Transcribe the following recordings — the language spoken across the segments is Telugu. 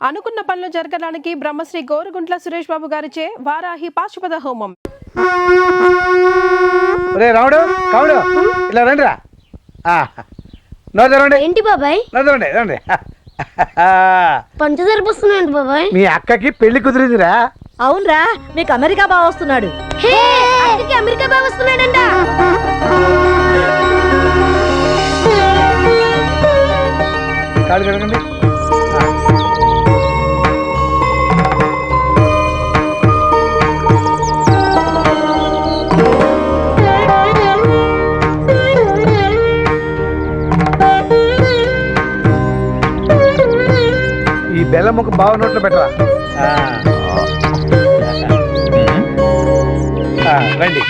అనుకున్న పనులు జరగడానికి బ్రహ్మశ్రీ గోరుగుంట్ల సురేష్ బాబు గారిచే వారాహి పాశుపత హోమం. రాముడు కావుడు ఇలా రండిరా. ఏంటి బాబాయ్? రండి. పంచదార పోస్తున్నాడు బాబాయ్. మీ అక్కకి పెళ్లి కుదిరిందిరా. అవునరా, మీకు అమెరికా బావ వస్తున్నాడు. అమెరికా బావ వస్తున్నాడంట. కాళ్ళు కడగండి. ఈ బెల్లం ముక్క బావ నోట్లో పెట్టరా. రండి.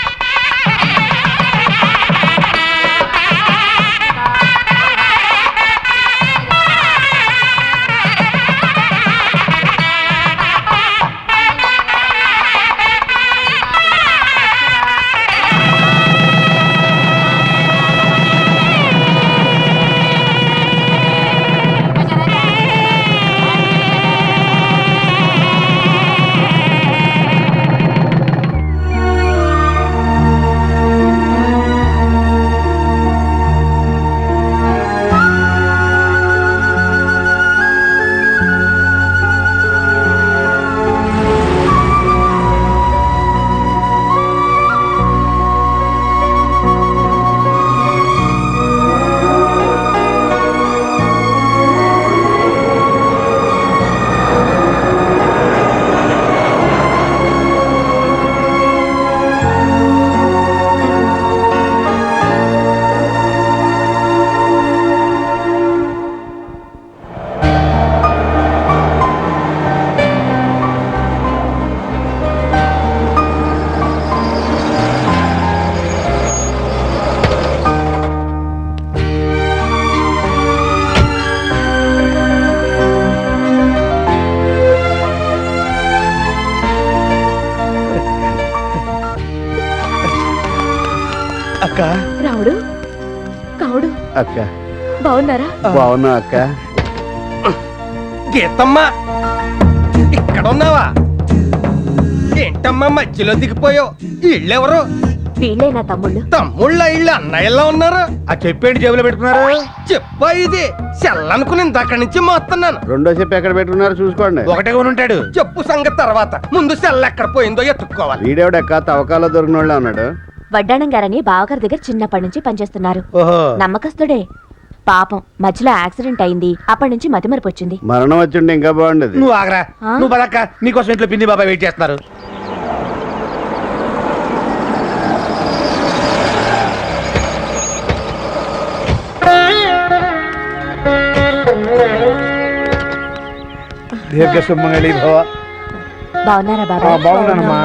అక్క, రావుడు కావుడు అక్క బాగున్నారా? బాగున్నా అక్క. గీతమ్మా, ఇక్కడ ఉన్నావా? ఏంటమ్మా మధ్యలో దిగిపోయావు? ఇళ్ళెవరు? వీళ్ళే నా తమ్ముళ్ళు. తమ్ముళ్ళ ఇళ్ళు అన్నయ్యలా ఉన్నారు. ఆ చెప్పేంటి జేబులో పెట్టుకున్నారు? చెప్పా, ఇది సెల్లనుకుని ఇందాక నుంచి మోస్తున్నాను. రెండో చెప్పు ఎక్కడ పెట్టుకున్నారు చూసుకోండి. ఒకటే కొని ఉంటాడు. చెప్పు సంగతి తర్వాత, ముందు సెల్ల ఎక్కడ పోయిందో ఎత్తుక్కోవాలి. వీడేవిడక్క తవ్వకాల్లో దొరికిన వాళ్ళే ఉన్నాడు. వడ్డాణం గారని బావగారి దగ్గర చిన్నప్పటి నుంచి పనిచేస్తున్నారు. ఓహో, నమ్మకస్తుడే. పాపం మధ్యలో యాక్సిడెంట్ అయింది. అప్పటి నుంచి మతిమరుపు వచ్చింది. మరణం వచ్చిండే ఇంకా బాగుండేది. నువ్వు ఆగరా. నువ్వు పదక్క, నీకోసం ఇంట్లో పిన్ని బాబాయ్ వెయిట్ చేస్తున్నారు. దీర్ఘ సుమంగళి భవ. బాగున్నారా బాబా? బాగున్నానమ్మా.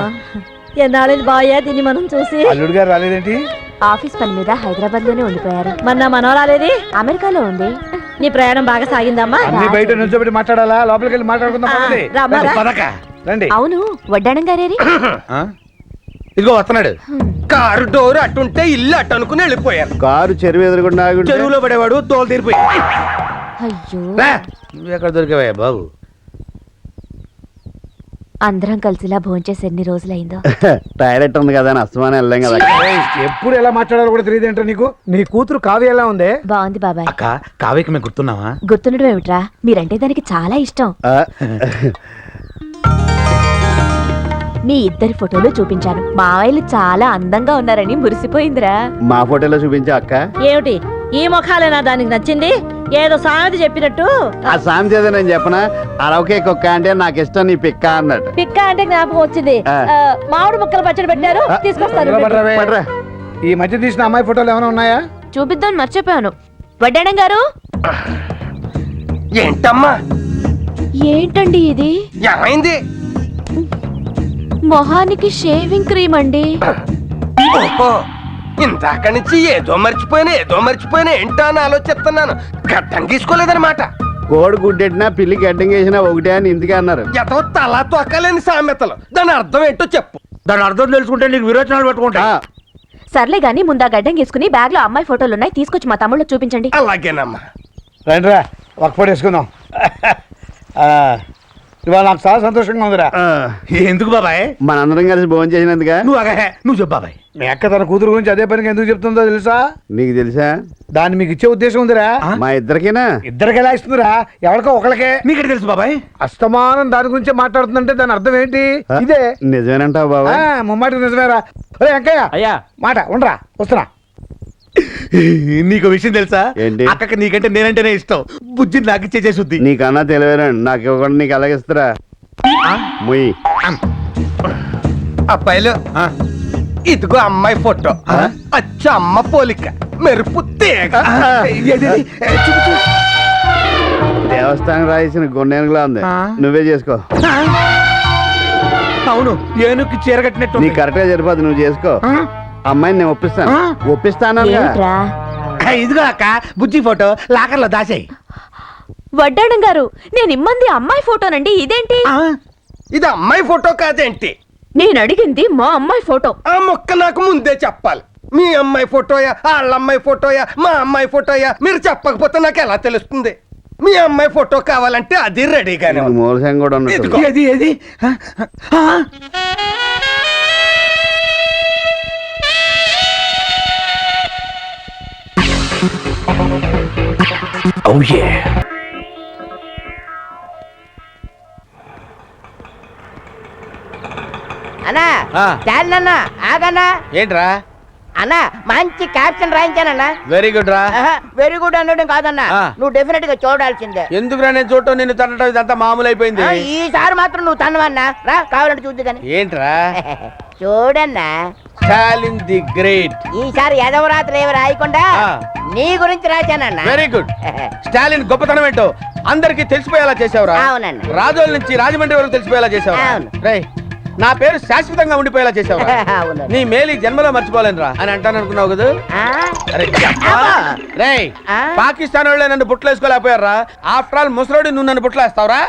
ఎన్నాళ్ళని బాయా దీన్ని మనం చూసి. అల్లుడు గారు రాలేదేంటి? ఆఫీస్ పని మీద హైదరాబాద్ లోనే ఉండిపోయారు. మన మనోరాలేది అమెరికాలో ఉంది. నీ ప్రయాణం బాగా సాగిందమ్మా? అన్ని బయట నిల్చోబెట్టి మాట్లాడాలా? లోపలికి వెళ్ళి మాట్లాడుకుందాం. పదక రండి. అవును, వడ్డాణం గారేరి? ఇదిగో వస్తున్నాడు. కారు డోరు అటుంటే ఇల్లు అటు అనుకుని వెళ్ళిపోయారు. కారు చెరువు ఎదురుగుండా ఆగి ఉంటే చెరువులో పడేవాడు తోలు తీరిపోయి. అయ్యో, నువ్వు ఎక్కడ దొరికావా బాబు? అందరం కలిసిలా భోంచేసి ఎన్ని రోజులైందో. టాయిలెట్ ఉంది కదా అని అస్తమానం వెళ్ళాం కదా. ఎప్పుడు ఎలా మాట్లాడాలో కూడా తెలియదు ఏంటో నీకు. నీ కూతురు కావ్య ఎలా ఉంది? బాగుంది బాబాయ్. అక్క, కావ్యకి మేము గుర్తున్నావా? గుర్తుండడం ఏమిట్రా, మీరంటే దానికి చాలా ఇష్టం. ఆ, మీ ఇద్దరి ఫోటోలు చూపించాను. మావయ్యలు చాలా అందంగా ఉన్నారని మురిసిపోయిందిరా. మా ఫోటోలో చూపించా అక్క. ఏమిటి ఈ ముఖాలేనా దానికి నచ్చింది? ఏదో సామెత చెప్పినట్టు. ఆ సామెత ఏదో నేను చెప్పనా? అరవకే కుక్క అంటే నాకు ఇష్టం, నీ పిక్క అన్నట్టు. పిక్క అంటే జ్ఞాపకం వచ్చింది. మామిడి ముక్కలు పచ్చడి పెట్టారు, తీసుకొస్తాను. పట్రా. ఈ మధ్య తీసిన అమ్మాయి ఫోటోలు ఏమైనా ఉన్నాయా? చూపిద్దాం మర్చిపోయాను. వడ్డాణం గారు. ఏంటమ్మా, ఏంటండి ఇది? ఏమైంది? మొహానికి షేవింగ్ క్రీమ్ అండి. ఓహో, ఇందాక నుంచి ఏదో మర్చిపోయినా ఏంటో అని ఆలోచిస్తున్నాను. గడ్డం గీసుకోలేదన్నమాట. కోడి గుడ్డెట్టినా పిల్లి గడ్డం వేసినా ఒకటే అని ఇందుకే అన్నారు. ఎంతో తలా తొక్కలేని సామెతలు. దాని అర్థం ఏంటో చెప్పు. దాని అర్థం తెలుసుకుంటే నీకు విరోచనాలు పెట్టుకుంటా. సర్లే గాని ముందా గడ్డం గీసుకుని బ్యాగ్ లో అమ్మాయి ఫోటోలు ఉన్నాయి, తీసుకొచ్చి మా తమ్ముళ్ళు చూపించండి. అలాగేనమ్మా. రండిరా, ఒక ఫోటో వేసుకుందాం. ఇవాళ నాకు చాలా సంతోషంగా ఉందిరా. ఎందుకు బాబాయ్? మనందరం కలిసి భోజనం చేసినందుగా. నువ్వు చెప్పు బాబాయ్. మీ అక్క తన కూతురు గురించి అదే పనికి ఎందుకు చెప్తుందో తెలుసా? నీకు తెలుసా? దాన్ని మీకు ఇచ్చే ఉద్దేశం ఉందిరా. మా ఇద్దరికేనా? ఇద్దరికి ఎలా ఇస్తుందిరా? ఎవరికో ఒకరికే. నీకు తెలుసు బాబాయ్? అస్తమానం దాని గురించే మాట్లాడుతుందంటే దాని అర్థం ఏంటి? ఇదే నిజమేనంటావు బాబా? ముమ్మాటికి నిజమేరా. ఒరే వెంకయ్య, అయ్యా మాట ఉండరా, వస్తున్నా. నీకు విషయం తెలుసా? ఏంటి? అక్కకి నీకంటే నేనంటేనే ఇష్టం. బుజ్జి నాకు ఇచ్చేసేస్తుంది. నీకన్నా తెలివేనండి, నాకు ఇవ్వకుండా నీకు ఎలాగిస్తారా? ముయ్. అబ్బాయిలు ఇదిగో అమ్మాయి ఫోటో. అచ్చ అమ్మ పోలిక, మెరుపు తీగ. దేవస్థానం రాసిన గొన్నేనుగులా ఉంది. నువ్వే చేసుకో. అవును, ఏనుక్కి చీర కట్టినట్టు నీకు కరెక్ట్ గా సరిపోదు, నువ్వు చేసుకో. అమ్మాయిని నేను ఒప్పిస్తాను. ఏమిట్రా? ఇదిగో అక్క బుజ్జి ఫోటో లాకర్లో దాసేయి. వడ్డాణం గారు, నేను ఇమ్మంది అమ్మాయి ఫోటోనండి, ఇదేంటి? ఇది అమ్మాయి ఫోటో కాదేంటి? నేను అడిగింది మా అమ్మాయి ఫోటో. ఆ మొక్క నాకు ముందే చెప్పాలి. మీ అమ్మాయి ఫోటోయా, వాళ్ళ అమ్మాయి ఫోటోయా, మా అమ్మాయి ఫోటోయా? మీరు చెప్పకపోతే నాకు ఎలా తెలుస్తుంది? మీ అమ్మాయి ఫోటో కావాలంటే అది రెడీగానే ఉంది. మూలసం కూడా ఉన్నట్టు. ఇదిగో. ఏది అన్నా చాలన్నా ఆగన్నా. ఏంట్రా? అన్నా మంచి క్యాప్షన్ రాయించానన్నా. వెరీ గుడ్ రా. వెరీ గుడ్ అనడం కాదన్నా, నువ్వు డెఫినెట్ గా చూడాల్సిందే. ఎందుకురా నేను చూడటం, నిన్ను తనటం ఇదంతా మామూలు అయిపోయింది. ఈసారి మాత్రం నువ్వు తన్నవన్నా. రా కావాలంటే చూద్దు కానీ. ఏంట్రా? చూడన్నా, స్టాలిన్ ది గ్రేట్. ఈసారి ఎదవరాత్రులు ఏమి రాయకుండా నీ గురించి రాశానన్నా. Very good. స్టాలిన్ గొప్పతనం ఏంటో అందరికి తెలిసిపోయేలా చేసావురా. అవునన్నా. రాజోల నుంచి రాజమండ్రి వరకు తెలిసిపోయేలా చేసావు. అవును. రేయ్, నా పేరు శాశ్వతంగా ఉండిపోయేలా చేసావు. అవును. నీ మేలు జన్మలో మర్చిపోలేనురా అని అంటాను అనుకున్నావు కదా. అరే రేయ్, పాకిస్తాన్ వాళ్ళే నన్ను బుట్టలేసుకోలేకపోయారా? ఆఫ్టర్ ఆల్ ముసలోడి నువ్వు నన్ను బుట్టలేస్తావురా?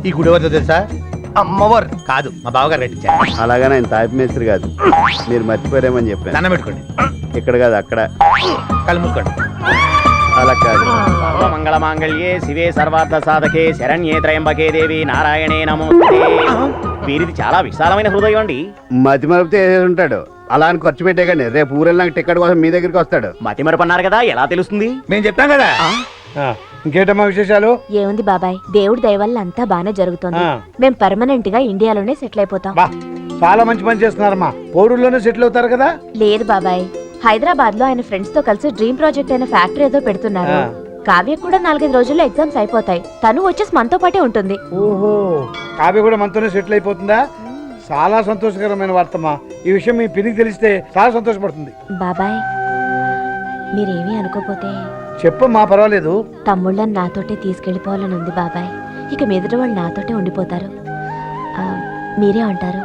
ఈ గుడి ఎవరిదో తెలుసా? అమ్మవారు కాదు, మా బావగారు కట్టించారు. అలాగనే ఆయన తాపి మేస్త్రి కాదు, మీరు మర్చిపోయారేమని చెప్పాను. దండం పెట్టుకోండి, ఇక్కడ కాదు అక్కడ. కళ్ళు మూసుకోండి. అలా కాదు. సర్వమంగళ మాంగళ్యే శివే సర్వార్థ సాధకే శరణ్యే త్రయంబకే దేవి నారాయణే నమోస్తుతే. వీరిది చాలా విశాలమైన హృదయం అండి. మతి మరపితే ఉంటాడు, అలా అని ఖర్చు పెట్టేకండి. రేపు ఊరెళ్ళినాక టికెట్ కోసం మీ దగ్గరికి వస్తాడు. మతి మరపన్నారు కదా, ఎలా తెలుస్తుంది? మేము చెప్తాం కదా. ఇంకేటమ్మా విశేషాలు? ఏముంది బాబాయ్, దేవుడి దయ వల్ల అంతా బానే జరుగుతుంది. మేం పర్మనెంట్ గా ఇండియాలోనే సెటిల్ అయిపోతాం. బా, చాలా మంచి పని చేస్తున్నారమ్మా. పోడూరులోనే సెటిల్ అవుతారు కదా? లేదు బాబాయ్, హైదరాబాద్ లో ఆయన ఫ్రెండ్స్ తో కలిసి డ్రీమ్ ప్రాజెక్ట్ అయిన ఫ్యాక్టరీ ఏదో పెడుతున్నారు. కావ్య కూడా 4-5 రోజుల్లో ఎగ్జామ్స్ అయిపోతాయి. తను వచ్చేసి మనతో పాటే ఉంటుంది. ఓహో, కావ్య కూడా మనతోనే సెటిల్ అయిపోతుందా? చాలా సంతోషకరమైన వార్తమ్మా. ఈ విషయం మీ పినికి తెలిస్తే చాలా సంతోషపడుతుంది. బాబాయ్, మీరేమీ అనుకోపోతే చెప్పమ్మా, పర్వాలేదు. తమ్ముళ్ళని నాతోటే తీసుకెళ్లిపోవాలని ఉంది బాబాయ్. ఇక మీదట వాళ్ళు నాతోటే ఉండిపోతారు. మీరే అంటారు?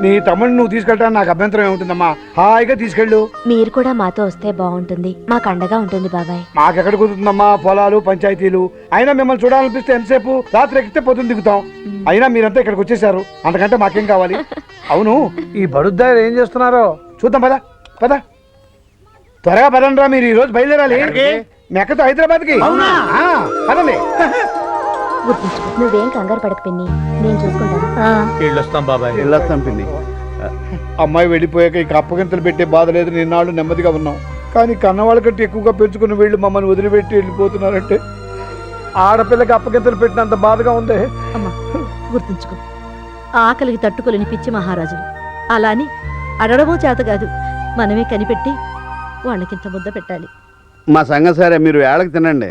నీ తమ్ముడిని నువ్వు తీసుకెళ్ళడానికి నాకు అభ్యంతరం ఏముంటుందమ్మా. హాయిగా తీసుకెళ్ళు. మీరు కూడా మాతో వస్తే బాగుంటుంది, మాకు అండగా ఉంటుంది బాబాయ్. మాకెక్కడ కుదురుతుందమ్మా, పొలాలు పంచాయతీలు. అయినా మిమ్మల్ని చూడాలనిపిస్తే ఎంతసేపు? రాత్రి ఎక్కితే పొద్దున్న దిగుతాం. అయినా మీరంతా ఇక్కడికి వచ్చేసారు, అంతకంటే మాకేం కావాలి? అవును, ఈ బడుద్దారు ఏం చేస్తున్నారో చూద్దాం. పద పద, త్వరగా పదండ్రా. మీరు ఈ రోజు బయలుదేరాలి మీ అక్కతో హైదరాబాద్కి. పదండి. నువ్వేం కంగారు పడక పిన్ని, నేను చూసుకుంటాను. వెళ్ళొస్తాం బాబాయ్. వెళ్ళొస్తాం పిన్ని. అమ్మాయి వెళ్ళిపోయాక ఇక అప్పగింతలు పెట్టే బాధ లేదు. నిన్నాళ్ళు నెమ్మదిగా ఉన్నాం, కానీ కన్నవాళ్ళ కంటే ఎక్కువగా పెంచుకుని వీళ్ళు మమ్మల్ని వదిలిపెట్టి వెళ్ళిపోతున్నారంటే ఆడపిల్లకి అప్పగింతలు పెట్టినంత బాధగా ఉంది. అమ్మా గుర్తుంచుకో, ఆకలికి తట్టుకోలేని పిచ్చి మహారాజు. అలా అని అడగడమూ చేత కాదు, మనమే కనిపెట్టి వాళ్ళకింత ముద్ద పెట్టాలి. మా సంగతి సరే, మీరు వేళకి తినండి.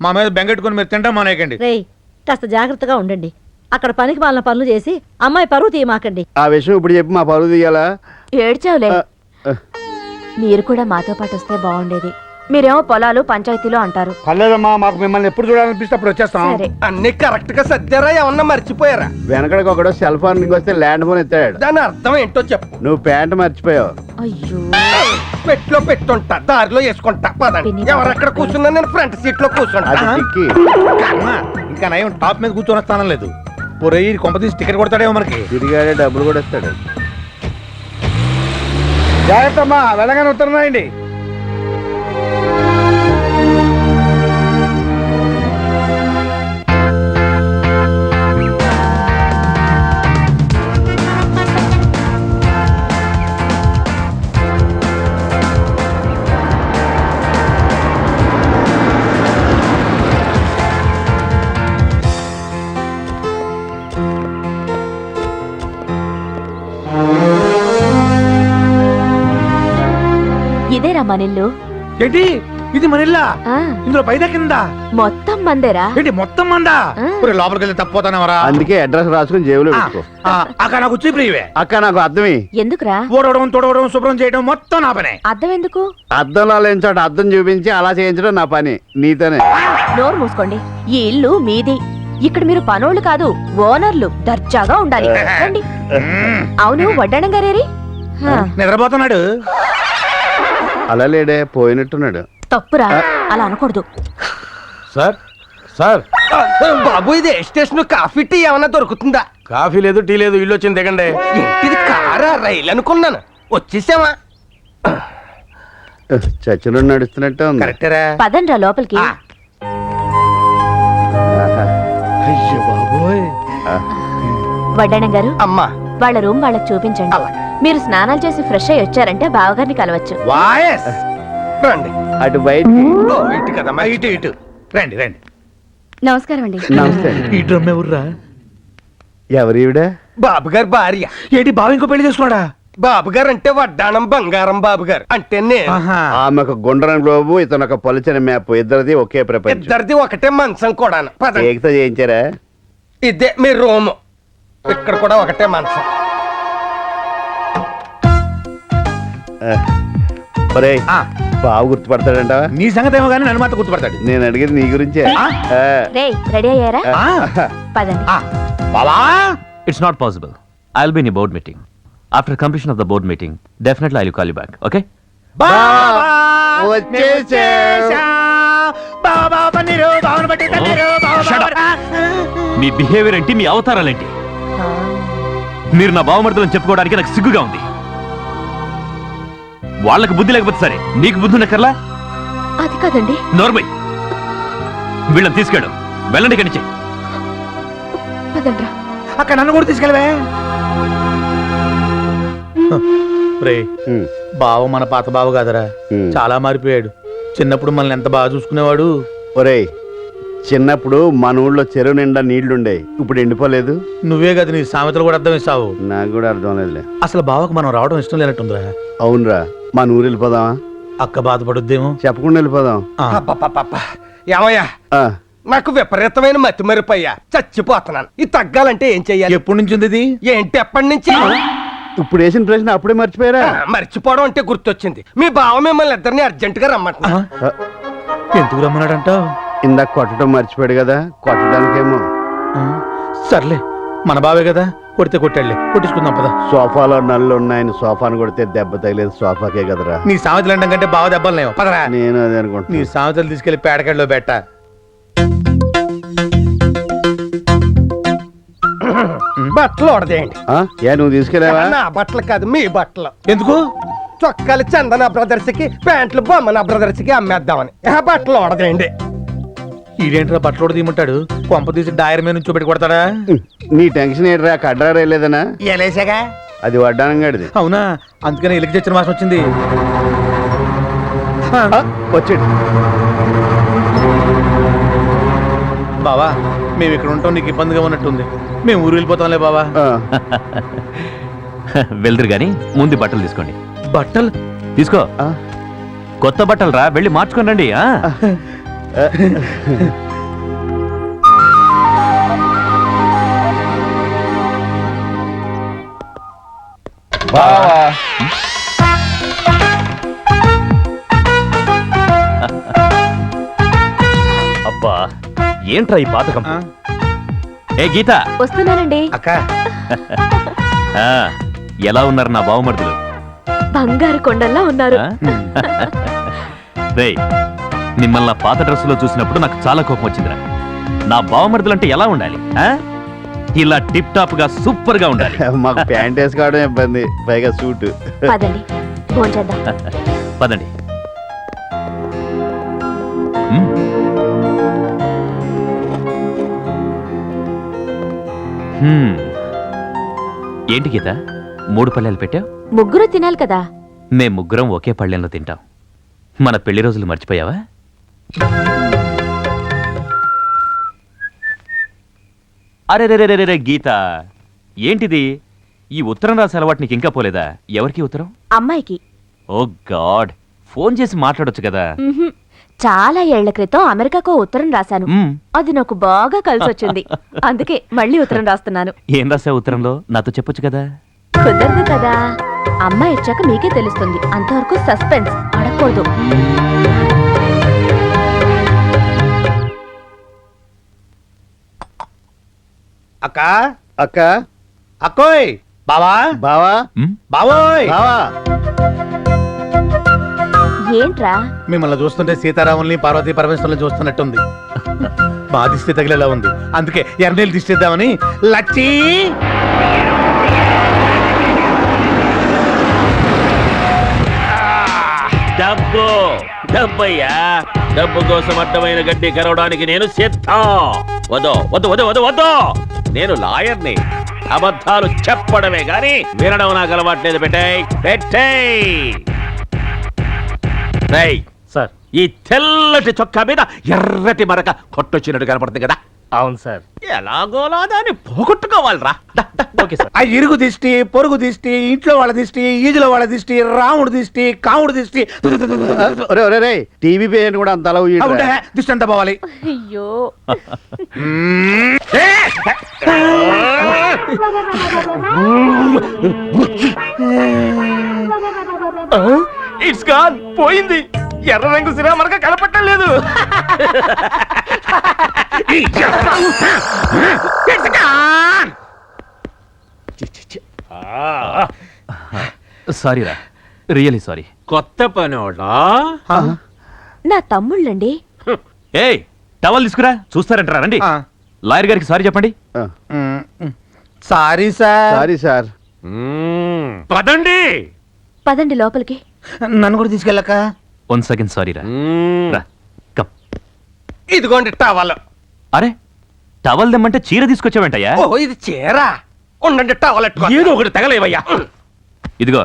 మా మీద బెంగెట్టుకుని మీరు తింటాం మానేయకండి. రేయ్, కాస్త జాగ్రత్తగా ఉండండి. అక్కడ పనికి మాలిన పనులు చేసి అమ్మాయి పరువు తీయమాకండి. ఆ విషయం ఇప్పుడు చెప్పి మా పరువు తీయాలా? ఏడ్చావులే. మీరు కూడా మాతో పాటు వస్తే బాగుండేది. మీరేమో పొలాలు పంచాయతీలు అంటారు. పర్లేదమ్మా, మాకు మిమ్మల్ని ఎప్పుడు చూడాలనిపిస్తే అప్పుడు వచ్చేస్తాం. సరే, అన్ని కరెక్ట్ గా సర్దారా? ఏమన్నా మర్చిపోయారా? వెనకడికి ఒకడు సెల్ ఫోన్ వస్తే ల్యాండ్ ఫోన్ ఎత్తాడు. దాని అర్థం ఏంటో చెప్పు. నువ్వు ప్యాంట్ మర్చిపోయావు. అయ్యో పెట్లో పెట్టుంటా దారిలో వేసుకుంటా పదండి. పిన్ని, ఎవరెక్కడ కూర్చున్నా నేను ఫ్రంట్ సీట్ లో కూర్చుంటా. అది టిక్కి కర్మ. ఇంకా నయం టాప్ మీద కూర్చొని స్థానం లేదు. ఒరే ఈ కొంప తీసి టికెట్ కొడతాడేమో మనకి. తిరిగాడే డబ్బులు కూడా ఇస్తాడు. జాగ్రత్త అమ్మా, వెళ్ళగానే ఉత్తరనాయండి. ఇదేరా మనిల్లు. ఏంటి ఇది మనల్లా? ఆ, ఇందులో పైన కింద మొత్తం మందేరా. ఏంటి మొత్తం మందా? ఆ. ఒరే లోపలికి వెళ్ళి తప్పిపోతానేవరా? అందుకే అడ్రస్ రాసుకుని జేబులో పెట్టుకో. అక్కడ నాకు వచ్చి ప్రియవే. అక్క నాకు అర్థమే. ఎందుకురా? ఊడవడం తొడవడం శుభ్రం చేయడం మొత్తం నా పనే. అర్థం ఎందుకు? అద్దంలో లేని చోట అద్దం చూపించి అలా చేయించడం నా పని. నీతోనే. నోరు మూసుకోండి. ఈ ఇల్లు మీది. ఇక్కడ మీరు పనోళ్ళు కాదు, ఓనర్లు. దర్జాగా ఉండాలి. రండి. అవును, వడ్డాణం గారేరి? హా, నిద్రపోతున్నాడు. అలా లేడే, పోయినట్టున్నాడు. తప్పురా, అలా అనకూడదు. సార్ సార్ బాబు ఇది ఏ స్టేషన్? కాఫీ టీ ఏమన్నా దొరుకుతుందా? కాఫీ లేదు టీ లేదు, ఇల్లు వచ్చింది దిగండి. ఏంటిది కారా రైలు అనుకున్నాను. వచ్చేసామా? చచ్చిన నడుస్తున్నట్టే ఉంది. కరెక్టరా? పదండ్రా లోపలికి. అయ్యో బాబోయ్. వడ్డాణం గారు, అమ్మా వాళ్ళ రూమ్ వాళ్ళకి చూపించండి. అలాగే. మీరు స్నానాలు చేసి ఫ్రెష్ అయ్యి వచ్చారంటే బావగారిని కలవచ్చు. వాయస్. రండి. అటు బయటికి. ఓ, ఇటు కదమ్మా, ఇటు ఇటు రండి రండి. నమస్కారం అండి. నమస్తే. ఈ డ్రమ్ ఎవర్రా? ఎవరు ఈవిడ? బాబు గారు భార్య. ఏంటి బావ ఇంకో పెళ్లి చేసుకున్నాడా? బాబు గారు అంటే వడ్డాణం బంగారం బాబు గారు అంటే నేను. ఆహా. ఆమె ఒక గుండ్రని గ్లోబు, ఇతను ఒక పలుచని మ్యాప్. ఇద్దరిది ఒకే ప్రపంచం. ఇద్దరిది ఒకటే మంచం కూడా. పదండి. ఏకతో చేయించారా? ఇదే మీ రూము. ఇక్కడ కూడా ఒకటే మంచం. ఒరేయ్, ఆ, బావ గుర్తుపడతాడంట. నీ సంగతి ఏమో కానీ నన్ను మాత్రం గుర్తుపడతాడు. నేను అడిగేది నీ గురించే. ఆ? రే, రెడీ అయ్యారా? ఆ, పదండి. ఆ, బావా. It's not possible. I'll be in a board meeting. After completion of the board meeting, definitely I'll call you back, okay? బావా, వచ్చేసా. బావా పన్నీరు, బావను బట్టి తన్నీరు, బావా, Shut బావా. మీ బిహేవియర్ ఏంటి, మీ అవతారాలేంటి? మీరు నా బావమర్దులను చెప్పుకోవడానికి నాకు సిగ్గుగా ఉంది. వాళ్ళకి బుద్ధి లేకపోతే సరే, నీకు బుద్ధి ఉన్నక్కర్లా? అది కాదండి. నోర్మై, వీళ్ళని తీసుకెళ్ళు. వెళ్ళండి ఇక్కడి నుంచి. పదండ్రా. అక్కడ నన్ను కూడా తీసుకెళ్ళవే. రే, బావ మన పాత బావ కాదరా, చాలా మారిపోయాడు. చిన్నప్పుడు మనల్ని ఎంత బాగా చూసుకునేవాడు. ఒరేయ్, చిన్నప్పుడు మన ఊళ్ళో చెరువు నిండా నీళ్లుండే. ఇప్పుడు ఎండిపోలేదు. నువ్వే కదా నీ సామెతలు కూడా అర్థం ఇస్తావు. నాకు కూడా అర్థం లేదులే. అసలు బావకు మనం రావడం ఇష్టం లేనట్టుందిరా. అవునరా, మన ఊరు వెళ్ళిపోదామా? అక్క బాధపడుద్దేమో. చెప్పకుండా వెళ్ళిపోదాం. ఆ, అబ్బబ్బబ్బబ్బ. ఏమయ్యా, ఆ, నాకు విపరీతమైన మతి మరిపోయా. చచ్చిపోతున్నాను. ఇది తగ్గాలంటే ఏం చెయ్యాలి? ఎప్పటి నుంచి ఉంది ఇది? ఏంటి ఎప్పటి నుంచి? ఇప్పుడు వేసిన ప్రశ్న అప్పుడే మర్చిపోయారా? మర్చిపోవడం అంటే గుర్తొచ్చింది. మీ బావ మిమ్మల్ని ఇద్దరిని అర్జెంట్ గా రమ్మంటున్నా. ఆ, ఎందుకు రమ్మన్నాడంటావు? ఇందాక కొట్టడం మర్చిపోయాడు కదా, కొట్టడానికేమో. సర్లే, మన బావే కదా, కొడితే కొట్టాడులే, కొట్టించుకుందాం పద. సోఫాలో నల్లు ఉన్నాయని సోఫాను కొడితే దెబ్బ తగిలేదు సోఫాకే కదరా. నీ సామెతలు అంటాం కంటే బావ దెబ్బలు లేవు. పదరా. నేను అదే నీ అనుకుంటున్నా. సామెతలు తీసుకెళ్లి పేడకల్లో పెట్ట. బట్టలు ఉడదేయండి. ఆ, ఏ నువ్వు తీసుకెళ్ళావా? నా బట్టలు కాదు, మీ బట్టలు. ఎందుకు? చొక్కాలు చందన బ్రదర్స్ కి, ప్యాంట్లు బొమ్మన బ్రదర్స్ కి అమ్మేద్దామని. బట్టలు ఉడదేయండి. ఈడేంట్రా బట్టలు తీయమంటాడు? కొంప తీసి డైర్ మీద నుంచి పెట్టి కొడతాడా? నీ టెన్షన్ ఏంట్రా, కడ్రా రేలేదనా? ఎలేసాగా. అది వడ్డానం గడిది. అవునా? అందుకని ఇలికి చచ్చిన మాసం వచ్చింది. వచ్చాడు. బావా, మేము ఇక్కడ ఉంటాం నీకు ఇబ్బందిగా ఉన్నట్టుంది. మేము ఊరు వెళ్ళిపోతాంలే బావా. ఆ, వెళ్దురు గాని ముందు బట్టలు తీసుకోండి. బట్టలు తీసుకో. ఆ. కొత్త బట్టలు రా, వెళ్ళి మార్చుకొని రండి. ఆ? అబ్బా, ఏంట్రా ఈ పాతకం? ఏ గీత, వస్తున్నానండి. అక్క, ఆ, ఎలా ఉన్నారు నా బావమర్దులు? బంగారు కొండల్లా ఉన్నారు. రేయ్, మిమ్మల్ని నా పాత డ్రెస్సులో చూసినప్పుడు నాకు చాలా కోపం వచ్చిందిరా. నా బావమరుదులంటే ఎలా ఉండాలి ఆ? ఇలా టిప్ టాప్ గా సూపర్ గా ఉండాలి. మాకు ప్యాంట్ వేసుకోవడం ఇబ్బంది, పైగా సూట్. పదండి భోంచేద్దాం. పదండి. ఏంటి గీత 3 పళ్ళెలు పెట్టావు? ముగ్గురు తినాలి కదా. మేం ముగ్గురం ఒకే పళ్ళెంలో తింటాం. మన పెళ్లి రోజులు మర్చిపోయావా? అరే గీత, ఏంటిది? ఈ ఉత్తరం రాసే అలవాటు నీకు ఇంకా పోలేదా? ఎవరికి ఉత్తరం? అమ్మాయికి. ఓ గాడ్, ఫోన్ చేసి మాట్లాడొచ్చు కదా. మ్హూ. చాలా ఏళ్ల క్రితం అమెరికాకు ఉత్తరం రాశాను. అది నాకు బాగా కలిసొచ్చింది. అందుకే మళ్ళీ ఉత్తరం రాస్తున్నాను. ఏం రాసావు ఉత్తరంలో? నాతో చెప్పొచ్చు కదా. కుదరదు కదా, అమ్మాయి వచ్చాక మీకే తెలుస్తుంది. అంతవరకు సస్పెన్స్, అడగకూడదు. అక్క అక్క, అక్కోయ్, బావా బావా, బావోయ్. బావా. ఏంట్రా? మిమ్మల్ని చూస్తుంటే సీతారాముల్ని పార్వతీ పరమేశ్వరుల్ని చూస్తున్నట్టుంది. మా దిష్టి తగిలేలా ఉంది, అందుకే ఎర్రనీళ్ళు దిష్టిద్దామని. లచ్చి, డబ్బు డబ్బయ్యా, డబ్బు కోసం అడ్డమైన గడ్డి కరవడానికి నేను సిద్ధం. వద్దు వద్దు వద్దు వద్దు వద్దు, నేను లాయర్ని. అబద్ధాలు చెప్పడమే గాని వినడం నాకు అలవాట్లేదు. పెట్టేయ్ సార్. ఈ తెల్లటి చొక్కా మీద ఎర్రటి మరక కొట్టొచ్చినట్టు కనపడుతుంది కదా. అవును సార్. ఎలాగోలా దాన్ని పోగొట్టుకోవాలరా. Okay sir. ఆ ఇరుగు దిష్టి, పొరుగు దిష్టి, ఇంట్లో వాళ్ళ దిష్టి, ఈజులో వాళ్ళ దిష్టి, రాముడు దిష్టి, కాముడు దిష్టి. ఒరే ఒరే రే, టీవీ పేరు కూడా అంత అలవు ఉంటే దిష్టి అంతా పోవాలి. అయ్యో, ఇట్స్ గాన్, పోయింది. ఎర్ర రంగు సిరా మనక కనపట్టలేదు. సారీరా, రియలీ సారీ. కొత్త పనోడా? నా తమ్ముళ్ళండి. ఏయ్, టవల్ తీసుకురా, చూస్తారంటారా? రండి. లాయర్ గారికి సారీ చెప్పండి. Sorry sir. Sorry sir. పదండి. పదండి లోపలికి. నన్ను కూడా తీసుకెళ్ళక. 1 సెకండ్, సారీ రా. కమ్. ఇదిగోండి టవల్. అరే, టవల్ దమ్మంటే చీర తీసుకొచ్చావేంటయ్యా? ఓ, ఇది చీర. ఉండండి, టవల్ ఎట్టుకో. ఏదో ఒకటి తగలేవయ్యా. ఇదిగో,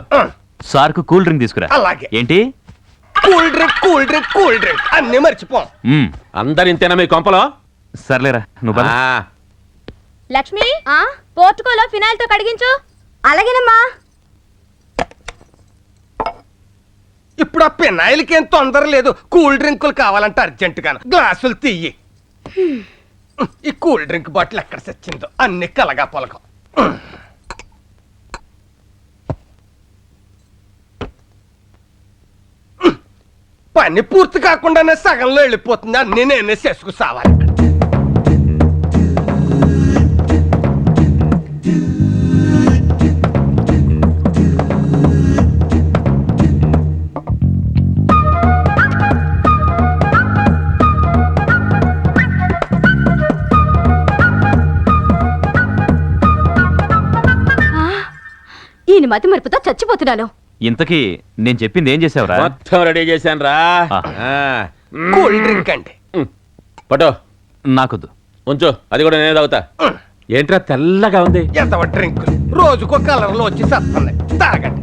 సార్కు కూల్ డ్రింక్ తీసుకురా. అలాగే. ఏంటి? Cool drink, cool drink, cool drink అన్ని మర్చిపో. అందరింతేనా మీ కొంపలో? సర్లేరా, నువ్వు పద. లక్ష్మి, పోర్టుకోలో ఫినాయిల్ తో కడిగించు. అలాగేనమ్మా. ఇప్పుడు ఆ పెనాయిల్కి ఏం తొందర లేదు. కూల్ డ్రింకులు కావాలంటే అర్జెంట్ గాను. గ్లాసులు తీయి. ఈ కూల్ డ్రింక్ బాటిల్ ఎక్కడ తెచ్చిందో అన్ని కలగా పొలగం. పని పూర్తి కాకుండానే సగంలో వెళ్ళిపోతుంది. అన్ని నేనే చేసుకు సావాలి. ఈయన మతి మరుపుతో చచ్చిపోతున్నాను. ఇంతకీ నేను చెప్పింది ఏం చేసావురా? మొత్తం రెడీ చేశాను రా. కూల్ డ్రింక్ అండి. పటో నాకొద్దు, ఉంచు, అది కూడా నేను తాగుతా. ఏంట్రా తెల్లగా ఉంది? ఎంత డ్రింకులు రోజుకో కలర్ లో వచ్చి సత్తున్నాయి. తాగండి.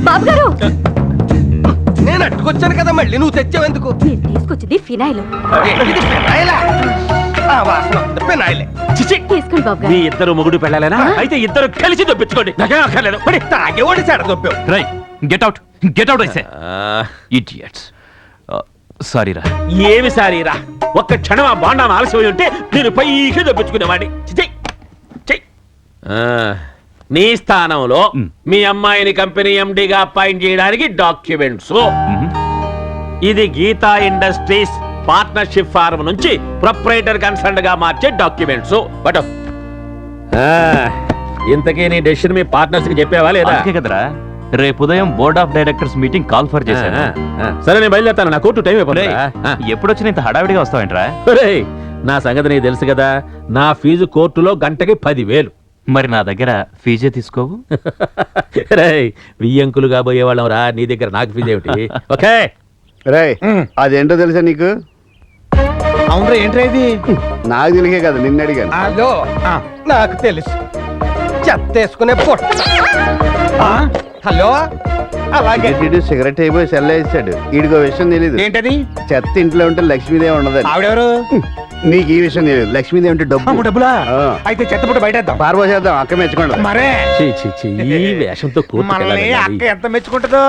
బాబు గారు, నేను అట్టుకొచ్చాను కదా, మళ్ళీ నువ్వు తెచ్చావెందుకు? నేను తీసుకొచ్చింది ఫినాయిల్. ఇది పెనాయిలా? ఆ వాసన వస్తుంది, పెనాయిలే. తీసుకోండి బాబు మీ గారు. ఇద్దరు మొగుడు పెళ్ళాలేనా? అయితే ఇద్దరు కలిసి దొప్పించుకోండి. నాకేం అక్కర్లేదు. పడి. తాగేవాడి చెడ దొబ్బావు. రై, గెట్ అవుట్, గెట్ అవుట్ ఐసే. ఇడియట్స్. సారీరా. ఏమి సారీరా? ఒక్క క్షణం ఆ బాండాను ఆలస్యం ఉంటే నేను పైకి దొప్పించుకునేవాడిని. నీ స్థానంలో మీ అమ్మాయిని కంపెనీ ఎండిగా అపాయింట్ చేయడానికి డాక్యుమెంట్స్. ఇది గీతా ఇండస్ట్రీస్ పార్ట్నర్షిప్ ఫార్మ్ నుంచి ప్రొప్రైటర్ కన్సర్న్ గా మార్చే డాక్యుమెంట్స్. బట్ ఇంతకీ నీ డెసిషన్ మీ పార్ట్నర్స్ కి చెప్పావా లేదా? కదరా రేపు ఉదయం board of directors meeting call for చేశాను. సరే నేను బయలుదేరుతాను, నా కోర్టు టైం అయిపోయింది. ఎప్పుడు వచ్చిన ఇంత హడావిడిగా వస్తావేంట్రా? నా సంగతి నీకు తెలుసు కదా, నా ఫీజు కోర్టులో గంటకి 10,000. మరి నా దగ్గర ఫీజే తీసుకోవు. రేయ్ వియ్యంకులు కాబోయే వాళ్ళం రా, నీ దగ్గర నాకు ఫీజు ఏమిటి? ఓకే రే అదేంటో తెలుసా నీకు? అవునరా ఏంట్రా ఇది? నాకు తెలిసే కదా నిన్ను అడిగాను. హలో, నాకు తెలుసు, చెత్త వేసుకునే పొట్ట. హలో, అలాగే వీడు సిగరెట్ అయిపోయి సెల్ వేసాడు. వీడికో విషయం తెలీదు. ఏంటది? చెత్త ఇంట్లో ఉంటే లక్ష్మీదేవి ఉండదని. ఆవిడెవరు? నీకు ఈ విషయం తెలియదు. లక్ష్మీదేవి ఉంటే డబ్బు. డబ్బులా? ఆ. అయితే చెత్తపుట్ట బయటేద్దాం. పారబోసేద్దాం, అక్క మెచ్చుకోండి. మరే చీ, చీ, చీ, ఈ వేషంతో మనల్ని అక్క ఎంత మెచ్చుకుంటుందో.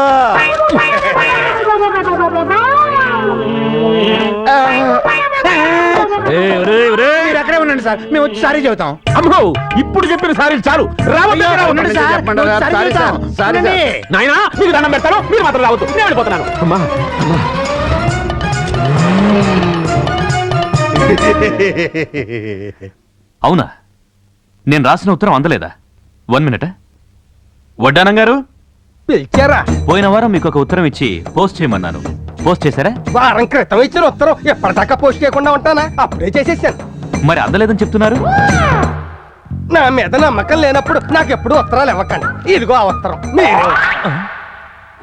మీరు అక్కడే ఉండండి సార్, మేము వచ్చి సారీ చెబుతాం. అమ్మో, ఇప్పుడు చెప్పిన సారీ చాలు. రావద్దు, ఉండండి సార్, చెప్పండి మేము సార్, సారీ సారీ సార్, చెబుతాం. Sorry sir. ఉండండి. నాయనా మీకు దండం పెడతాను, మీరు మాత్రం రావద్దు, నేను వెళ్ళిపోతున్నాను. అమ్మా అమ్మా. అవునా? నేను రాసిన ఉత్తరం అందలేదా? 1 minute. వడ్డానం గారు, పిలిచారా? పోయిన వారం మీకు ఒక ఉత్తరం ఇచ్చి పోస్ట్ చేయమన్నాను. పోస్ట్ చేశారా? వారం క్రితం ఇచ్చిన ఉత్తరం ఎప్పటిదాకా పోస్ట్ చేయకుండా ఉంటానా? అప్పుడే చేసేసాను. మరి అందలేదని చెప్తున్నారు. నా మీద నమ్మకం లేనప్పుడు నాకెప్పుడు ఉత్తరాలు ఇవ్వకండి. ఇదిగో ఆ ఉత్తరం మీరే.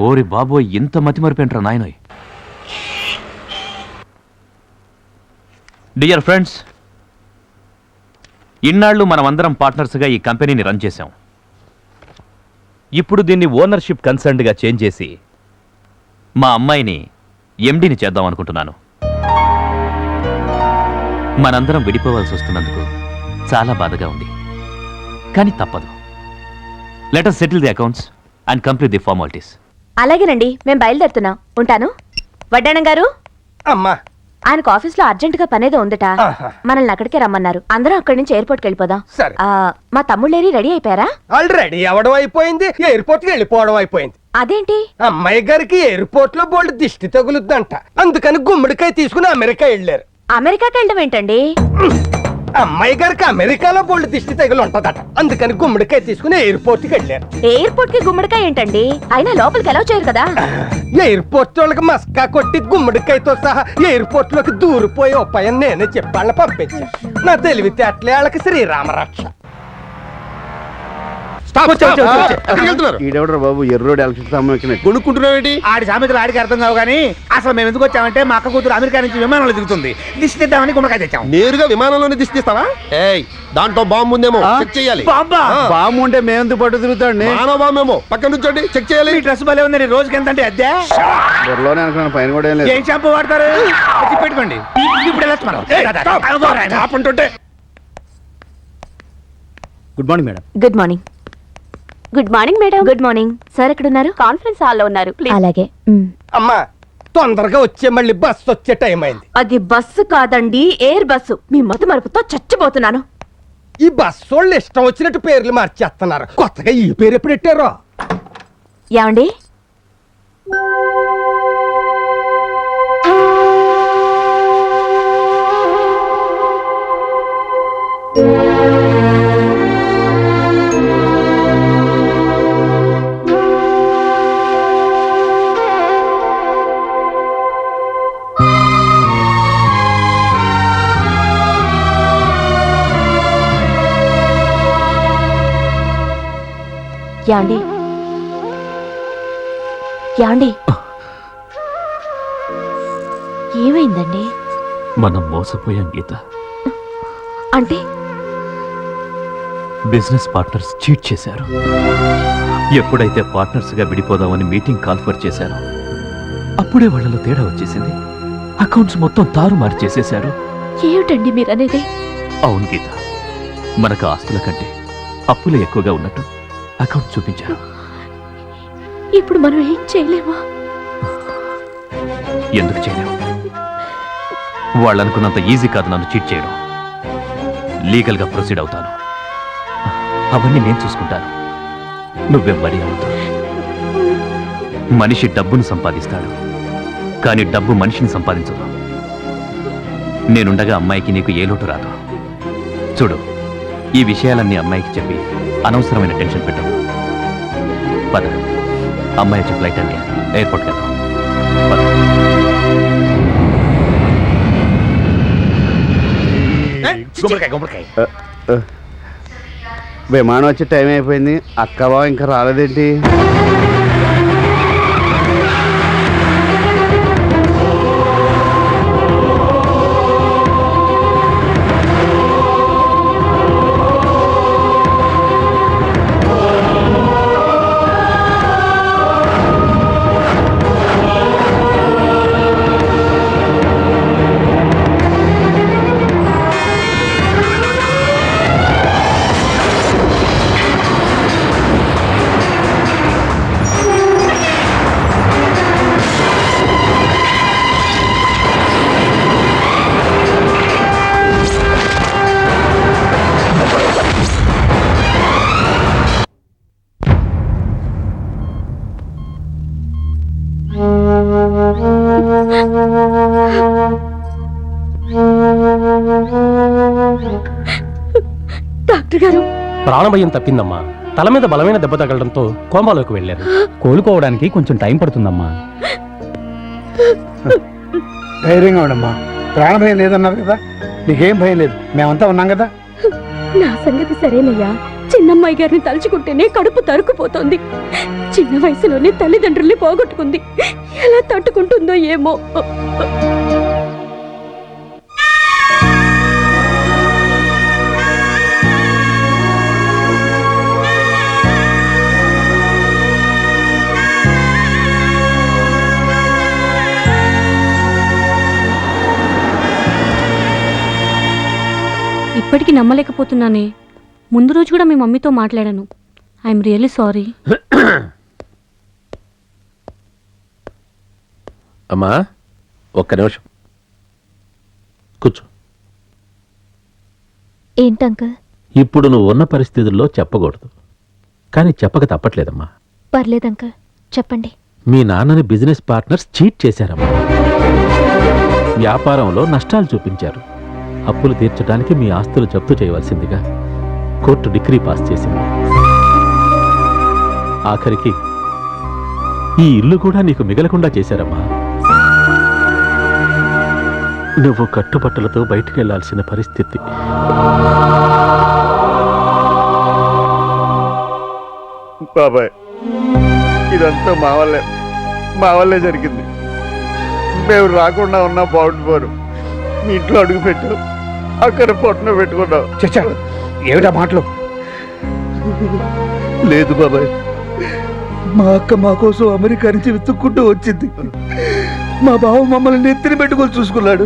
ఓరి బాబోయ్, ఇంత మతిమరిపోయింట్రా నాయనోయ్. డియర్ ఫ్రెండ్స్, ఇన్నాళ్ళు మనమందరం పార్ట్నర్స్గా ఈ కంపెనీని రన్ చేశాం. ఇప్పుడు దీన్ని ఓనర్షిప్ కన్సర్న్డ్గా చేంజ్ చేసి మా అమ్మాయిని ఎండీని చేద్దాం అనుకుంటున్నాను. మనందరం విడిపోవాల్సి వస్తున్నందుకు చాలా బాధగా ఉంది, కానీ తప్పదు. Let us settle the accounts and complete the formalities. అలాగేనండి, మేము బయలుదేరుతున్నాం. ఉంటాను. వడ్డాణం గారు, అమ్మా, ఆయనకు ఆఫీస్లో అర్జెంటుగా పనేదో ఉందట. ఆహా. మనల్ని అక్కడికే రమ్మన్నారు. అందరం అక్కడి నుంచి ఎయిర్పోర్ట్కి వెళ్ళిపోదాం. సరే. మా తమ్ముళ్ళేరి రెడీ అయిపోయారా? ఆల్రెడీ అవడం అయిపోయింది, ఎయిర్పోర్ట్ కి వెళ్ళిపోవడం అయిపోయింది. అదేంటి? అమ్మాయి గారికి ఎయిర్పోర్ట్ లో బోల్డ్ దిష్టి తగులుద్దంట, అందుకని గుమ్మడికాయ తీసుకుని అమెరికా వెళ్ళారు. అమెరికాకి వెళ్ళడం ఏంటండి? అమ్మాయి గారికి అమెరికాలో బోల్డ్ దిష్టి తగులు ఉంటదట, అందుకని గుమ్మడికాయ తీసుకుని ఎయిర్పోర్ట్ కి వెళ్ళారు. ఎయిర్పోర్ట్ కి గుమ్మడికాయ ఏంటండి? అయినా లోపలికి ఎలా చేయరు కదా. ఎయిర్పోర్ట్ వాళ్ళకి మస్కా కొట్టి గుమ్మడికాయతో సహా ఎయిర్పోర్ట్ లోకి దూరిపోయి ఉపాయం నేనే చెప్పాలని పంపించాను. నా తెలివితేటలే వాళ్ళకి శ్రీరామరక్ష. ఈడెవడరా బాబు ఎర్రోడు ఎలక్ట్రిక్ స్తంభం ఎక్కినట్టు కొనుక్కుంటున్నావేంటి? ఆడి సామెతలు ఆడికి అర్థం కావు, కానీ అసలు మేము ఎందుకు వచ్చామంటే మా అక్క కూతురు అమెరికా నుంచి విమానంలో దిగుతుంది. దిష్టి తెద్దామని గుమ్మడికాయ తెచ్చాం. నేరుగా విమానంలోనే దిష్టి తీస్తావా? దాంట్లో బాంబు ఉందేమో, చెక్ చేయాలి. బాంబా? బాము ఉంటే మేమెందుకు పట్టు తిరుగుతాండి? మానవ బాంబేమో, పక్కన నుంచోండి, చెక్ చేయాలి. మీ డ్రెస్ భలే ఉంది. రోజుకి ఎంత అంటే అద్దె? బుర్రలోనే అనుకున్నాను, పైన కూడా ఏం లేదు. ఏం షాంపూ వాడతారు? వచ్చి పెట్టుకోండి. ఇప్పుడు వెళ్ళొచ్చు మనం. Good morning madam. Good morning. Good morning madam. Good morning. Sir ఎక్కడున్నారు? కాన్ఫరెన్స్ హాల్లో ఉన్నారు. అలాగే. అమ్మా, తొందరగా వచ్చే, మళ్ళీ బస్సు వచ్చే టైం అయింది. అది బస్సు కాదండి, ఎయిర్ బస్సు. మీ మత మరుపుతో చచ్చిపోతున్నాను. ఈ బస్సు వాళ్ళు ఇష్టం వచ్చినట్టు పేర్లు మార్చేస్తున్నారు. కొత్తగా ఈ పేరు ఎప్పుడు పెట్టారో? ఏమండి? యాండి? యాండి? ఏమైందండి? మనం మోసపోయాం గీత. అంటే బిజినెస్ పార్ట్నర్స్ చీట్ చేశారు. ఎప్పుడైతే పార్ట్నర్స్గా విడిపోదామని మీటింగ్ కాల్ఫర్ చేశారో అప్పుడే వాళ్ళలో తేడా వచ్చేసింది. అకౌంట్స్ మొత్తం తారుమారు చేసేశారు. ఏమిటండి మీరనేది? అవును గీత, మనకు ఆస్తుల కంటే అప్పులే ఎక్కువగా ఉన్నట్టు అకౌంట్ చూపించారు. ఇప్పుడు మనం ఏం చేయలేమా? ఎందుకు చేయలేము? వాళ్ళు అనుకున్నంత ఈజీ కాదు నన్ను చీట్ చేయడం. లీగల్గా ప్రొసీడ్ అవుతాను. అవన్నీ నేను చూసుకుంటాను. నువ్వేం వరి అవ్వద్దు. మనిషి డబ్బును సంపాదిస్తాడు, కానీ డబ్బు మనిషిని సంపాదించదు. నేనుండగా అమ్మాయికి నీకు ఏ లోటు రాదు. చూడు, ఈ విషయాలన్నీ అమ్మాయికి చెప్పి అనవసరమైన టెన్షన్ పెట్టదు. పద. అమ్మాయి వచ్చి ఫ్లైట్ అండి ఎయిర్పోర్ట్కి వెళ్దాం. గుమ్మడికాయ విమానం వచ్చే టైం అయిపోయింది. అక్క బావ ఇంకా రాలేదేంటి? డాక్టర్ గారు, ప్రాణభయం తప్పిందమ్మా. తల మీద బలమైన దెబ్బ తగలడంతో కోమాలోకి వెళ్ళారు. కోలుకోవడానికి కొంచెం టైం పడుతుందమ్మా. ధైర్యంగా ఉండమ్మా. ప్రాణభయం లేదన్నారు కదా, నీకేం భయం లేదు, మేమంతా ఉన్నాం కదా. నా సంగతి సరేనయ్యా. చిన్నమ్మాయి గారిని తలుచుకుంటేనే కడుపు తరుక్కుపోతోంది. చిన్న వయసులోనే తల్లిదండ్రుల్ని పోగొట్టుకుంది. ఎలా తట్టుకుంటుందో ఏమో. ఇప్పటికీ నమ్మలేకపోతున్నానే. ముందు రోజు కూడా మీ మమ్మీతో మాట్లాడాను. I'm really sorry. అమ్మా ఒక్క నిమిషం కూర్చో. ఏంటంకల్? ఇప్పుడు నువ్వు ఉన్న పరిస్థితుల్లో చెప్పకూడదు, కానీ చెప్పక తప్పట్లేదమ్మా. పర్లేదంకల్, చెప్పండి. మీ నాన్నని బిజినెస్ పార్ట్నర్స్ చీట్ చేశారమ్మా. వ్యాపారంలో నష్టాలు చూపించారు. అప్పులు తీర్చడానికి మీ ఆస్తులు జప్తు చేయవలసిందిగా కోర్టు డిగ్రీ పాస్ చేసింది. ఆఖరికి ఈ ఇల్లు కూడా నీకు మిగలకుండా చేశారమ్మా. నువ్వు కట్టుబట్టలతో బయటికి వెళ్లాల్సిన పరిస్థితి. బాబాయ్, ఇదంతా మా వల్లే జరిగింది. మేము రాకుండా ఉన్నా బాగుండిపోరు. మీ ఇంట్లో అడుగు పెట్టావు, అక్కడ పొట్టన పెట్టుకున్నావు. చచ్చా, ఏమిటా మాటలు? లేదు బాబాయ్, మా అక్క మా కోసం అమెరికా నుంచి వెతుక్కుంటూ వచ్చింది. మా బావ మమ్మల్ని నెత్తిన పెట్టుకొని చూసుకున్నాడు.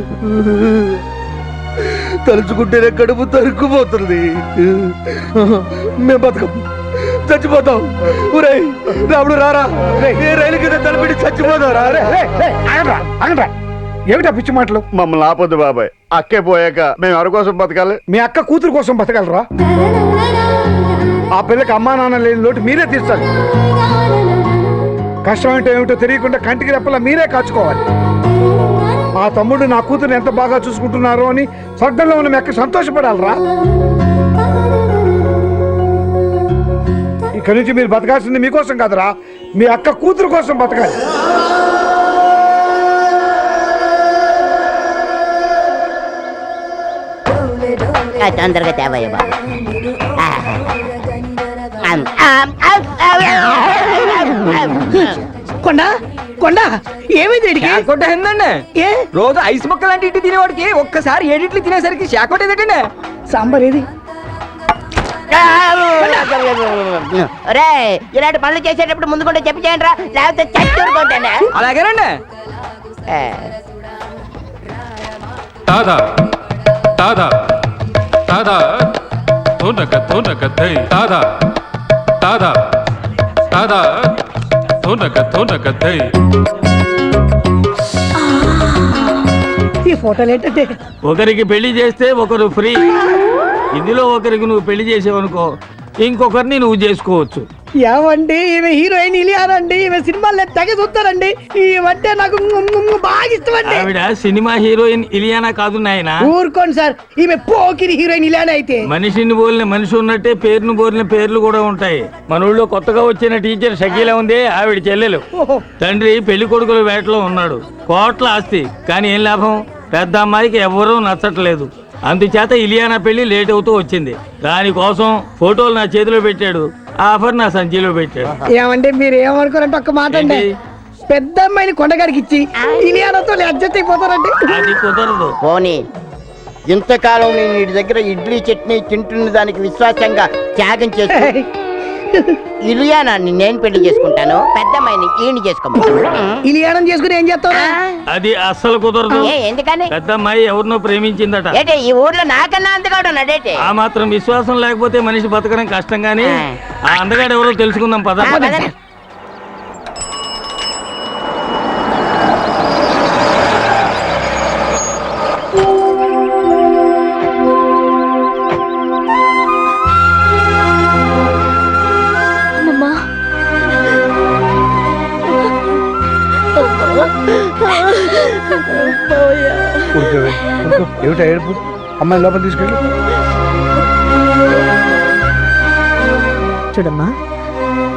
తలుచుకుంటేనే కడుపు తరుక్కుపోతుంది. మేము బతకం, చచ్చిపోతాం. ఊరేయ్ రాముడు రారా, ఏ రైలు కింద తలపెట్టి చచ్చిపోతాం. ఏమిటా పిచ్చి మాటలు? మమ్మల్ని ఆపొద్దు బాబాయ్. అక్కే పోయాక మేము ఎవరి కోసం బతకాలి? మీ అక్క కూతురు కోసం బతకలరా? ఆ పిల్లకి అమ్మా నాన్న లేని లోటు మీరే తీర్చాలి. కష్టం అంటే ఏమిటో తెలియకుండా కంటికి రెప్పలా మీరే కాచుకోవాలి. ఆ తమ్ముడు నా కూతురు ఎంత బాగా చూసుకుంటున్నారో అని స్వర్గంలో ఉన్న మీ అక్క సంతోషపడాలరా. ఇక్కడి నుంచి మీరు బతకాల్సింది మీకోసం కాదురా, మీ అక్క కూతురు కోసం బతకాలి. తొందరగా తేవయ్య బాబు. కొండా కొండా ఏమైంది? ఏందండి ఏ రోజు ఐస్ ముక్క లాంటి ఇటు తినేవాడికి ఒక్కసారి ఏడిట్లు తినేసరికి షాకోట్ ఏదండి? సాంబార్ ఏది? రే, ఇలాంటి పనులు చేసేటప్పుడు ముందు కూడా చెప్పి చేయండి రా, లేకపోతే చచ్చూరుకుంటానే. అలాగేనండి. తాదా తాదా తాదా తోనక తోనక దై తాదా తాదా తాదా తోనక తోనక దై. ఈ ఫోటోలు ఏంటంటే ఒకరికి పెళ్లి చేస్తే ఒకరు ఫ్రీ. ఇందులో ఒకరికి నువ్వు పెళ్లి చేసేవనుకో ఇంకొకరిని నువ్వు చేసుకోవచ్చు. ఏమండి ఈమె హీరోయిన్ ఇలియానండి, ఈమె సినిమాలు తెగ చూస్తారండి. ఈమంటే నాకు బాగా ఇష్టం అండి. ఆవిడ సినిమా హీరోయిన్ ఇలియానా కాదు నాయన. ఊరుకోండి సార్, ఈమె పోకిరి హీరోయిన్ ఇలియానా అయితే. మనిషిని పోలిన మనిషి ఉన్నట్టే పేరును పోలిన పేర్లు కూడా ఉంటాయి. మన ఊళ్ళో కొత్తగా వచ్చిన టీచర్ షకీలా ఉంది, ఆవిడ చెల్లెలు. తండ్రి పెళ్లి కొడుకుల వేటలో ఉన్నాడు, కోట్ల ఆస్తి, కానీ ఏం లాభం? పెద్ద అమ్మాయికి ఎవరూ నచ్చట్లేదు. అందుచేత ఇలియానా పెళ్లి లేట్ అవుతూ వచ్చింది. దానికోసం ఫోటోలు నా చేతిలో పెట్టాడు, ఆఫర్ నా సంచిలో పెట్టాడు. ఏమంటే మీరు ఏమనుకోరంటే ఒక్క మాట అండి, పెద్ద అమ్మాయిని కొండగారికి ఇచ్చి ఇలియానాతో అడ్జస్ట్ అయిపోతారండి. అది కుదరదు. పోనీ ఇంతకాలం నేను ఇంటి దగ్గర ఇడ్లీ చట్నీ తింటున్న దానికి విశ్వాసంగా త్యాగం చేసి ఇలియానాన్ని నేను పెళ్లి చేసుకుంటాను, పెద్ద అమ్మాయిని ఈయన చేసుకోమంటాను. ఇలియానం చేసుకుని ఏం చేస్తావు? అది అస్సలు కుదరదు. ఎందుకని? పెద్ద అమ్మాయి ఎవరినో ప్రేమించిందట. ఏంటి ఈ ఊర్లో నాకన్నా అంతగా ఉన్నాడేటి? ఆ మాత్రం విశ్వాసం లేకపోతే మనిషి బతకడం కష్టం. గానీ ఆ అందగాడు ఎవరో తెలుసుకుందాం పద. ఏమిటా ఏడుపు? అమ్మాయి లోపల తీసుకెళ్ళి. చూడమ్మా,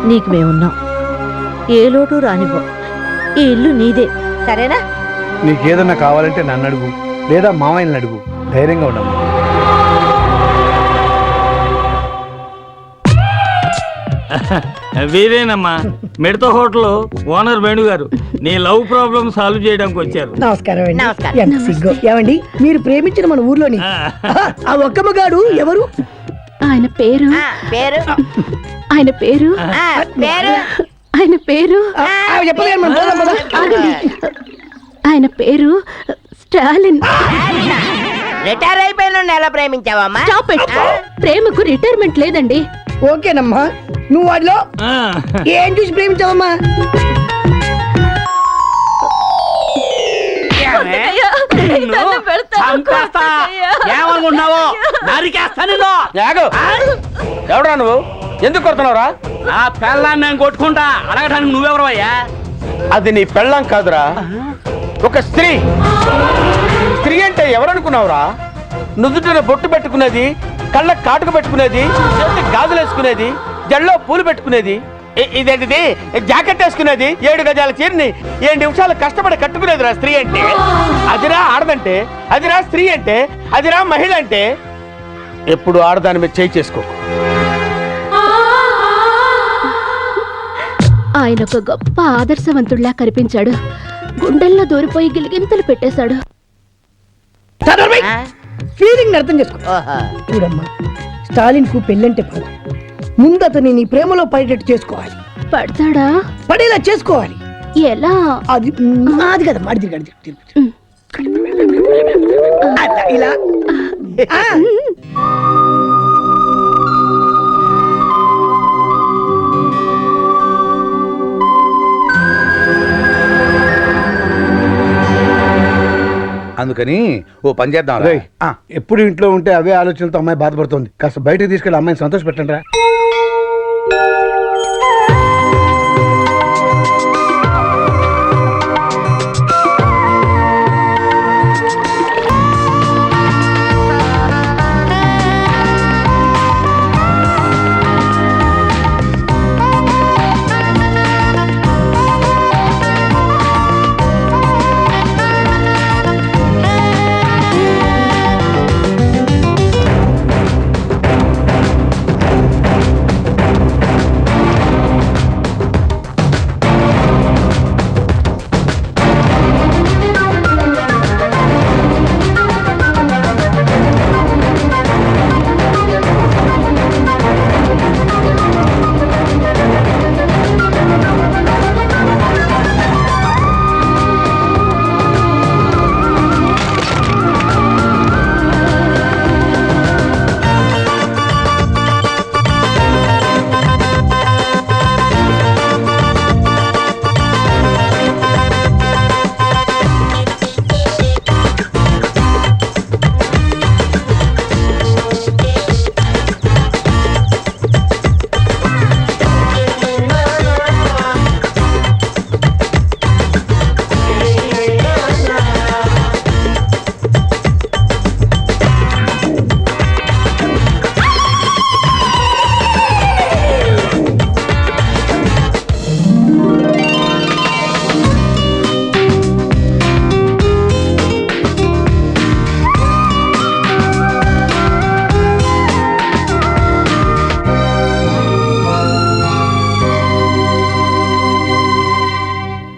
నీకు మేమున్నాం, ఏ లోటు రానివ్వం. ఈ ఇల్లు నీదే, సరేనా? నీకేదన్నా కావాలంటే నన్ను అడుగు, లేదా మామయ్యని అడుగు. ధైర్యంగా ఉండమ్మా. వీరేనమ్మా, మిడత హోటల్ ఓనర్ వేణు గారు. నీ లవ్ ప్రాబ్లం సాల్వ్ చేయడానికి వచ్చారు. నమస్కారం అండి. ఎంత సిగ్గు. ఏమండి మీరు ప్రేమించిన మన ఊర్లోని ఆ ఒక్క మగాడు ఎవరు? ఆయన పేరు పేరు ఆయన పేరు ఆయన పేరు చెప్పలేదు మనం. ఆగండి. ఆయన పేరు స్టాలిన్. రిటైర్ అయిపోయిన ఎలా ప్రేమించావమ్మా? Stop it. ప్రేమకు రిటైర్మెంట్ లేదండి. ఓకేనమ్మా, నువ్వు వాడిలో ఏం చూసి ప్రేమించావమ్మా? ఏమనుకుంటున్నావో నరికేస్తా నిన్ను. ఎవడా నువ్వు? ఎందుకు కొడుతున్నావురా? ఆ పెళ్ళాన్ని నేను కొట్టుకుంటా, అడగటానికి నువ్వెవరు అయ్యా? అది నీ పెళ్ళం కాదురా, ఒక స్త్రీ. స్త్రీ అంటే ఎవరనుకున్నావురా? నుదుటిన బొట్టు పెట్టుకునేది, కళ్ళ కాటుక పెట్టుకునేది, గాజులు వేసుకునేది, జల్లో పూలు పెట్టుకునేది, ఇదేంటిది జాకెట్ వేసుకునేది, 7 గజాల చీరని 7 నిమిషాలు కష్టపడి కట్టుకునేదిరా స్త్రీ అంటే. అదిరా ఆడదంటే, అదిరా స్త్రీ అంటే, అదిరా మహిళ అంటే. ఎప్పుడు ఆడదాని మీద చేయి చేసుకో. ఆయన ఒక గొప్ప ఆదర్శవంతుడిలా కనిపించాడు. గుండెల్లో దూరిపోయి గిలిగింతలు పెట్టేశాడు. ఫీలింగ్ అర్థం చేసుకో. చూడమ్మా, స్టాలిన్ కు పెళ్ళంటే పడదు. ముందు అతన్ని నీ ప్రేమలో పడేటట్టు చేసుకోవాలి. పడతాడా? పడేలా చేసుకోవాలి. ఎలా? అది అది కదా మాడి ఇలా అందుకని ఓ పని చేద్దాం. రేయ్, ఎప్పుడు ఇంట్లో ఉంటే అవే ఆలోచనలతో అమ్మాయి బాధపడుతుంది. కాస్త బయటకు తీసుకెళ్ళి అమ్మాయిని సంతోష పెట్టండి రా.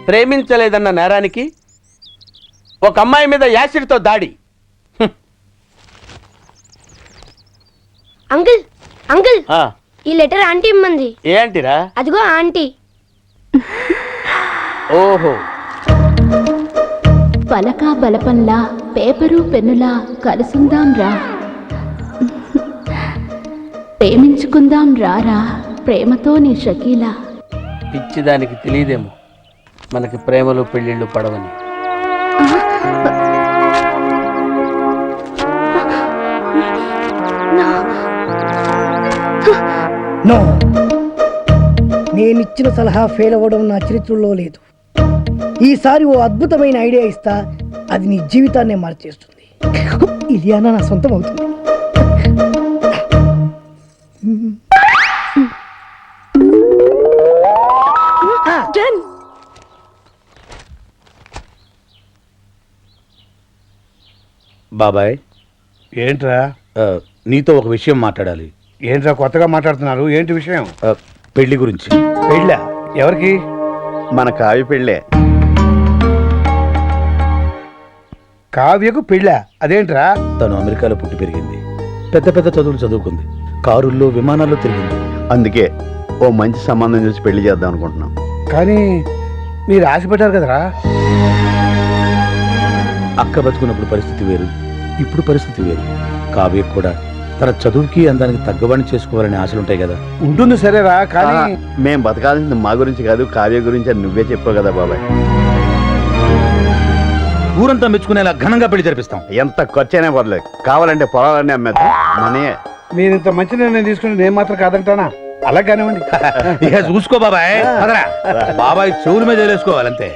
ప్రేమించలేదన్న నేరానికి ఒక అమ్మాయి మీద యాసిడ్తో దాడి. అంకుల్ అంకుల్ ఆ, ఈ లెటర్ ఆంటీ ఇమ్మంది. ఏ ఆంటీరా? అదిగో ఆంటీ. ఓహో, పలకా బలపంలా పేపరు పెన్నులా కలుసుందాం రా, ప్రేమించుకుందాం రారా ప్రేమతో నీ షకీలా. పిచ్చిదానికి తెలియదేమో మనకి ప్రేమలు పెళ్ళిళ్ళు పడవని. నో, నేనిచ్చిన సలహా ఫెయిల్ అవ్వడం నా చరిత్రలో లేదు. ఈసారి ఓ అద్భుతమైన ఐడియా ఇస్తా, అది నీ జీవితాన్నే మార్చేస్తుంది. ఇలియానా నా సొంతం అవుతుంది. బాబాయ్, ఏంట్రా నీతో ఒక విషయం మాట్లాడాలి. ఏంట్రా కొత్తగా మాట్లాడుతున్నారు? ఏంటి విషయం? పెళ్లి గురించి. పెళ్ళా? ఎవరికి? మన కావి పెళ్ళే. కావ్యకు పెళ్ళా? అదేంట్రా? తను అమెరికాలో పుట్టి పెరిగింది, పెద్ద పెద్ద చదువులు చదువుకుంది, కారుల్లో విమానాల్లో తిరిగింది. అందుకే ఓ మంచి సంబంధం చూసి పెళ్లి చేద్దాం అనుకుంటున్నాం. కానీ మీరు ఆశపడ్డారు కదరా. అక్క బతుకున్నప్పుడు పరిస్థితి వేరు, ఇప్పుడు పరిస్థితి వేరు. కావ్య కూడా తన చదువుకి అందానికి తగ్గవాడిని చేసుకోవాలని ఆశలుంటాయి కదా. ఉంటుంది సరేరా, కానీ మేం బతకాల్సింది మా గురించి కాదు, కావ్య గురించి అని నువ్వే చెప్పావు కదా బాబాయ్. ఊరంతా మెచ్చుకునేలా ఘనంగా పెళ్లి జరిపిస్తాం. ఎంత ఖర్చైనా పర్లేదు, కావాలంటే పొలాలన్నీ అమ్మేద్దాం. మనీ మీరు ఇంత మంచి నిర్ణయం తీసుకుని నేను మాత్రం కాదంటానా? అలా కానివ్వండి. ఇక చూసుకో బాబాయ్, పదరా. బాబాయ్ చెవుల మీద వేసుకోవాలంతే.